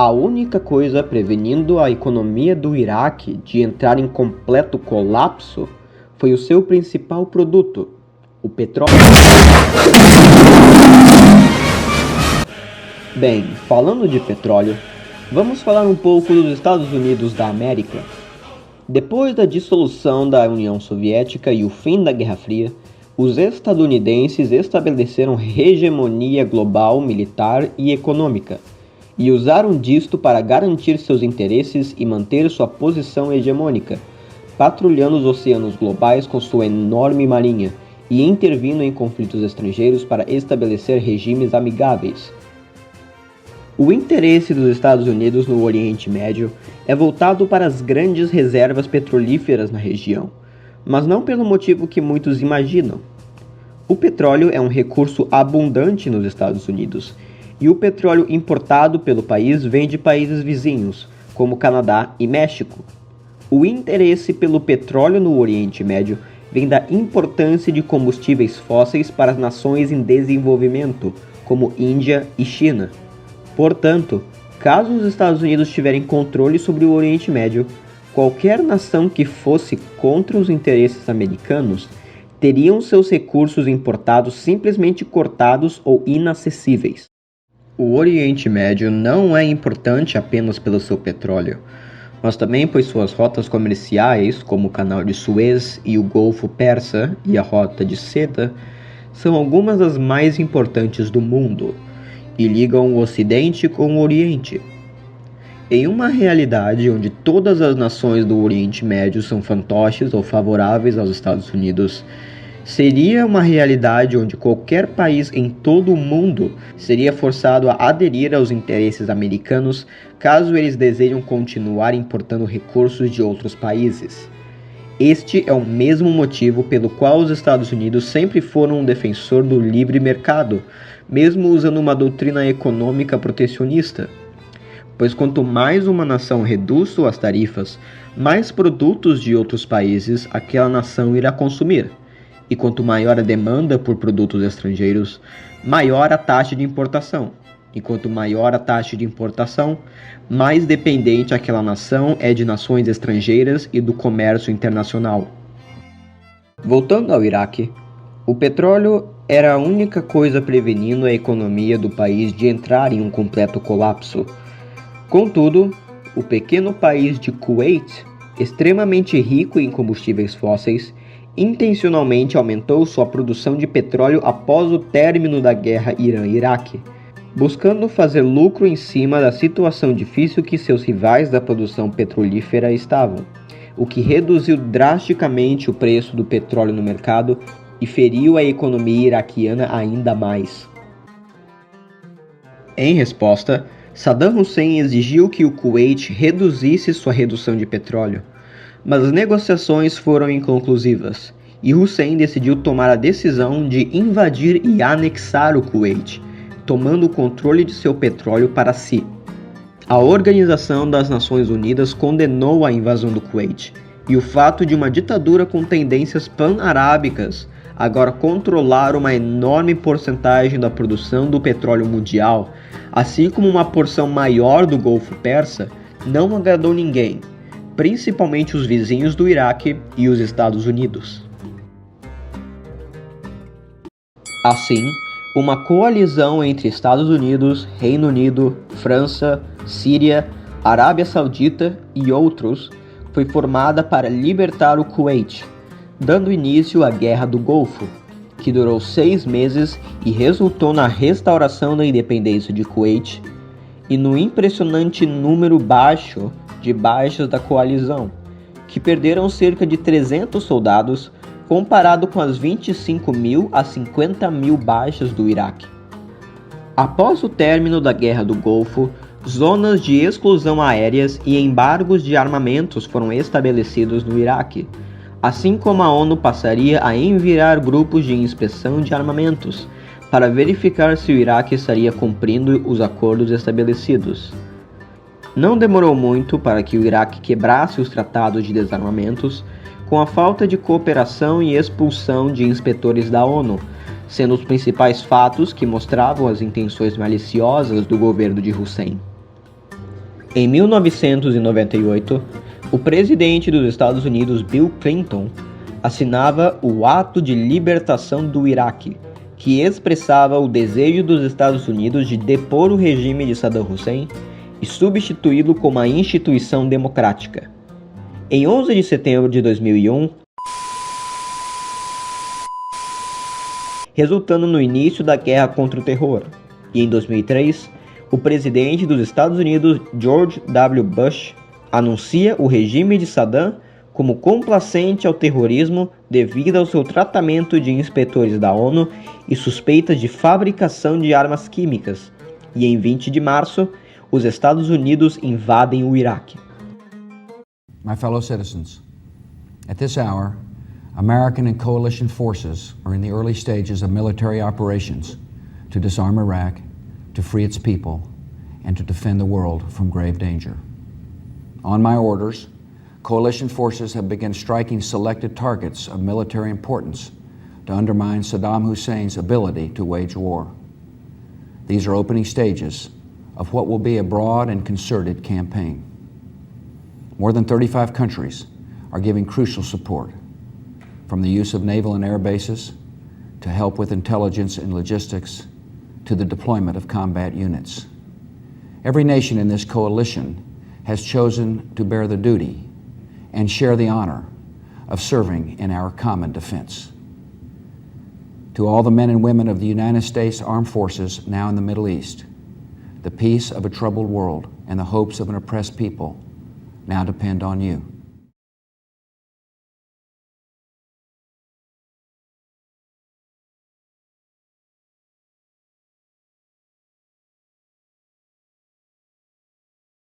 A única coisa prevenindo a economia do Iraque de entrar em completo colapso foi o seu principal produto, o petróleo. Bem, falando de petróleo, vamos falar um pouco dos Estados Unidos da América. Depois da dissolução da União Soviética e o fim da Guerra Fria, os estadunidenses estabeleceram hegemonia global, militar e econômica, e usaram disto para garantir seus interesses e manter sua posição hegemônica, patrulhando os oceanos globais com sua enorme marinha e intervindo em conflitos estrangeiros para estabelecer regimes amigáveis. O interesse dos Estados Unidos no Oriente Médio é voltado para as grandes reservas petrolíferas na região, mas não pelo motivo que muitos imaginam. O petróleo é um recurso abundante nos Estados Unidos, e o petróleo importado pelo país vem de países vizinhos, como Canadá e México. O interesse pelo petróleo no Oriente Médio vem da importância de combustíveis fósseis para as nações em desenvolvimento, como Índia e China. Portanto, caso os Estados Unidos tiverem controle sobre o Oriente Médio, qualquer nação que fosse contra os interesses americanos teriam seus recursos importados simplesmente cortados ou inacessíveis. O Oriente Médio não é importante apenas pelo seu petróleo, mas também pois suas rotas comerciais, como o Canal de Suez e o Golfo Persa e a Rota de Seda, são algumas das mais importantes do mundo e ligam o Ocidente com o Oriente. Em uma realidade onde todas as nações do Oriente Médio são fantoches ou favoráveis aos Estados Unidos, seria uma realidade onde qualquer país em todo o mundo seria forçado a aderir aos interesses americanos caso eles desejam continuar importando recursos de outros países. Este é o mesmo motivo pelo qual os Estados Unidos sempre foram um defensor do livre mercado, mesmo usando uma doutrina econômica protecionista. Pois quanto mais uma nação reduz suas tarifas, mais produtos de outros países aquela nação irá consumir. E quanto maior a demanda por produtos estrangeiros, maior a taxa de importação. E quanto maior a taxa de importação, mais dependente aquela nação é de nações estrangeiras e do comércio internacional. Voltando ao Iraque, o petróleo era a única coisa prevenindo a economia do país de entrar em um completo colapso. Contudo, o pequeno país de Kuwait, extremamente rico em combustíveis fósseis, intencionalmente aumentou sua produção de petróleo após o término da guerra Irã-Iraque, buscando fazer lucro em cima da situação difícil que seus rivais da produção petrolífera estavam, o que reduziu drasticamente o preço do petróleo no mercado e feriu a economia iraquiana ainda mais. Em resposta, Saddam Hussein exigiu que o Kuwait reduzisse sua redução de petróleo, mas as negociações foram inconclusivas, e Hussein decidiu tomar a decisão de invadir e anexar o Kuwait, tomando o controle de seu petróleo para si. A Organização das Nações Unidas condenou a invasão do Kuwait, e o fato de uma ditadura com tendências pan-arábicas agora controlar uma enorme porcentagem da produção do petróleo mundial, assim como uma porção maior do Golfo Persa, não agradou ninguém, principalmente os vizinhos do Iraque e os Estados Unidos. Assim, uma coalizão entre Estados Unidos, Reino Unido, França, Síria, Arábia Saudita e outros foi formada para libertar o Kuwait, dando início à Guerra do Golfo, que durou 6 meses e resultou na restauração da independência de Kuwait e no impressionante número baixo de baixas da coalizão, que perderam cerca de 300 soldados, comparado com as 25.000 a 50.000 baixas do Iraque. Após o término da Guerra do Golfo, zonas de exclusão aéreas e embargos de armamentos foram estabelecidos no Iraque, assim como a ONU passaria a enviar grupos de inspeção de armamentos para verificar se o Iraque estaria cumprindo os acordos estabelecidos. Não demorou muito para que o Iraque quebrasse os tratados de desarmamentos, com a falta de cooperação e expulsão de inspetores da ONU, sendo os principais fatos que mostravam as intenções maliciosas do governo de Hussein. Em 1998, o presidente dos Estados Unidos, Bill Clinton, assinava o Ato de Libertação do Iraque, que expressava o desejo dos Estados Unidos de depor o regime de Saddam Hussein e substituí-lo com uma instituição democrática. Em 11 de setembro de 2001, resultando no início da guerra contra o terror, e em 2003, o presidente dos Estados Unidos, George W. Bush, anuncia o regime de Saddam como complacente ao terrorismo devido ao seu tratamento de inspetores da ONU e suspeitas de fabricação de armas químicas, e em 20 de março, os Estados Unidos invadem o Iraque. My fellow citizens, at this hour, American and coalition forces are in the early stages of military operations to disarm Iraq, to free its people, and to defend the world from grave danger. On my orders, coalition forces have begun striking selected targets of military importance to undermine Saddam Hussein's ability to wage war. These are opening stages of what will be a broad and concerted campaign. More than 35 countries are giving crucial support, from the use of naval and air bases to help with intelligence and logistics to the deployment of combat units. Every nation in this coalition has chosen to bear the duty and share the honor of serving in our common defense. To all the men and women of the United States Armed Forces now in the Middle East, the peace of a troubled world and the hopes of an oppressed people now depend on you.